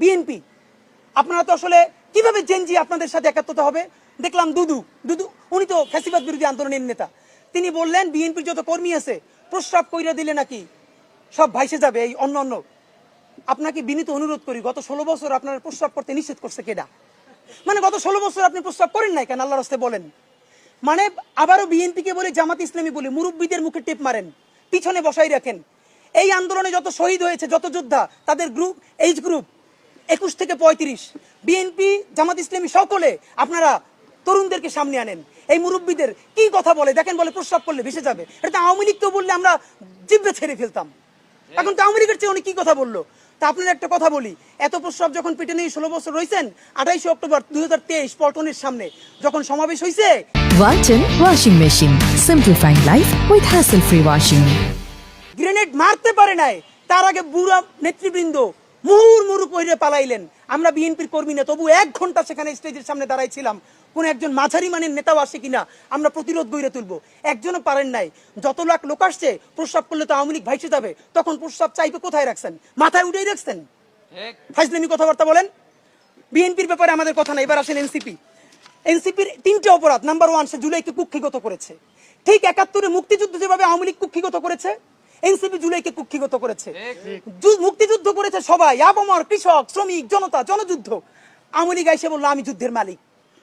BNP, আপনারা তো আসলে কিভাবে জেনজি আপনাদের সাথে একাত্মতা হবে? দেখলাম দুদু দুদু উনি তো ফ্যাসিবাদ বিরোধী আন্দোলনের নেতা, তিনি বললেন বিএনপির যত কর্মী আছে প্রস্রাব কইরা দিলে নাকি সব ভাইসে যাবে এই অন্য অন্য। আপনাকে বিনীত অনুরোধ করি, গত 16 বছর আপনার প্রস্রাব করতে নিষেধ করছে কেডা? মানে গত 16 বছর আপনি প্রস্রাব করেন নাই কেন? আল্লাহর রাস্তায় বলেন। মানে আবারও বিএনপিকে বলে, জামাত ইসলামী বলে মুরব্বীদের মুখে টেপ মারেন, পিছনে বসাই রাখেন। এই আন্দোলনে যত শহীদ হয়েছে, যত যোদ্ধা, তাদের গ্রুপ, এইজ গ্রুপ 21 থেকে 35, বিএনপি জামাত ইসলামী সকলে আপনারা তরুণদেরকে সামনে আনেন। এই মুরব্বীদের কি কথা বলে দেখেন, বলে প্রস্রাব করলে ভেসে যাবে। এটা আওয়ামী লীগকেও বললে আমরা জিব্বে ছেড়ে ফেলতাম। এখন তো আওয়ামী লীগের চেয়ে উনি কি কথা বললো? তা আপনার একটা কথা বলি, এত প্রস্রাব যখন পেটে নিয়ে 16 বছর রয়েছেন, 28 অক্টোবর 2023 পল্টনের সামনে যখন সমাবেশ হয়েছে, Walton Washing Machine. Simplifying life with hassle-free washing. Grenade মারতে পারে নাই, তার আগে বুড়া নেতৃবৃন্দ মুহুর্মুহু কইরে পালাইলেন। আমরা বিএনপির কর্মী না, তবু 1 ঘন্টা সেখানে স্টেজের সামনে দাঁড়াইছিলাম, কোন একজন মাঝারি মানের নেতাও আসে কিনা আমরা প্রতিরোধ গড়ে তুলবো। একজনও পারেন নাই। যত লাখ লোক আসছে, প্রস্রাব করলে তো আওয়ামী লীগ ভাইসে যাবে, তখন প্রস্রাব চাইবে কোথায় রাখছেন? মাথায় উঠেই রাখছেন। ফাইজলামি কথাবার্তা বলেন। বিএনপির ব্যাপারে আমাদের কথা না। এবার আসেন এনসিপি। এনসিপির 3টে অপরাধ। নাম্বার 1, সে জুলাইকে কুক্ষিগত করেছে। ঠিক 71-এ মুক্তিযুদ্ধ যেভাবে আওয়ামী লীগ কুক্ষিগত করেছে, এনসিপি জুলাইকে কুক্ষিগত করেছে। মুক্তিযুদ্ধ করেছে সবাই, আপামর, কৃষক, শ্রমিক, জনতা, জনযুদ্ধ। আওয়ামী লীগ এসে বললো আমি যুদ্ধের মালিক,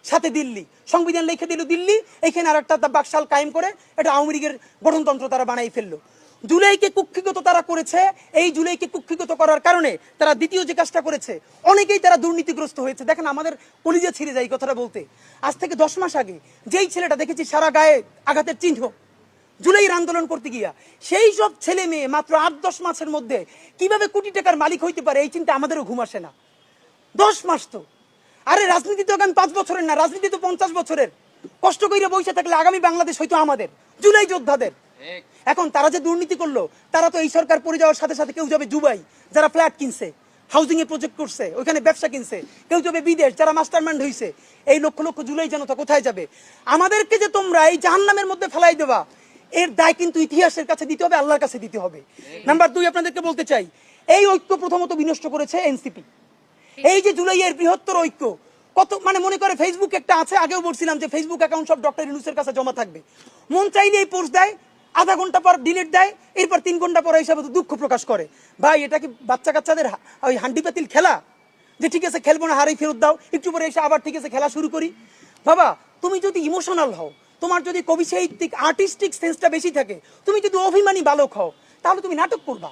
সাথে দিল্লি সংবিধান লিখে দিল দিল্লি, এখানে আর একটা বাকশাল কায়েম করে এটা আওয়ামী লীগের গঠনতন্ত্র তারা বানাই ফেললো। জুলাইকে কুক্ষিগত তারা করেছে। এই জুলাইকে কুক্ষিগত করার কারণে তারা দ্বিতীয় যে কাজটা করেছে, অনেকেই তারা দুর্নীতিগ্রস্ত হয়েছে। দেখেন, আমাদের কলিজা ছিঁড়ে যায় এই কথাটা বলতে। আজ থেকে 10 মাস আগে যেই ছেলেটা দেখেছি সারা গায়ে আঘাতের চিহ্ন জুলাইয়ের আন্দোলন করতে গিয়া, সেই সব ছেলে মেয়ে মাত্র 8-10 মাসের মধ্যে কিভাবে কোটি টাকার মালিক হইতে পারে, এই চিন্তা আমাদেরও ঘুম আসে না। 10 মাস তো, আরে রাজনীতি তো এখন 5 বছরের না, রাজনীতি তো 50 বছরের। কষ্ট করে বসে থাকলে আগামী বাংলাদেশ হয়তো আমাদের, জুলাই যোদ্ধাদের। এখন তারা যে দুর্নীতি করলো, তারা তো এই সরকার পড়ে যাওয়ার সাথে সাথে কেউ যাবে দুবাই, যারা ফ্ল্যাট কিনছে, হাউজিং এ প্রজেক্ট করছে, ওইখানে ব্যবসা কিনছে, কেউ যাবে বিদেশ, যারা মাস্টারমাইন্ড হইছে। এই লক্ষ লক্ষ জুলাই জনতা কোথায় যাবে? আমাদেরকে যে তোমরা এই জাহান্নামের মধ্যে ফেলাই দেবা, এর দায় কিন্তু ইতিহাসের কাছে দিতে হবে, আল্লাহর কাছে দিতে হবে। নাম্বার 2, আপনাদেরকে বলতে চাই, এই ঐক্য প্রথমত বিনষ্ট করেছে এনসিপি। এই যে জুলাইয়ের বৃহত্তর ঐক্য, কত মানে মনে করে ফেসবুক একটা আছে, আগেও বলছিলাম যে ফেসবুক অ্যাকাউন্ট সব ডক্টর ইউনূসের কাছে জমা থাকবে। মন চাইলে এই পোস্ট দেয়, আধা ঘন্টা পর ডিলিট দেয়, এরপর 3 ঘন্টা পরে হিসাবে দুঃখ প্রকাশ করে। ভাই, এটা কি বাচ্চা কাচ্চাদের ওই হান্ডি পাতিল খেলা যে ঠিক আছে খেলবো না, হারেই ফেরত দাও, একটু পরে এসে আবার ঠিক আছে খেলা শুরু করি? বাবা, তুমি যদি ইমোশনাল হও, তোমার যদি কবি সাহিত্যিক আর্টিস্টিক সেন্সটা বেশি থাকে, তুমি যদি অভিমানী বালক হও, তাহলে তুমি নাটক করবা,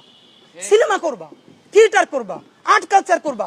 সিনেমা করবা, থিয়েটার করবা, আর্ট কালচার করবা।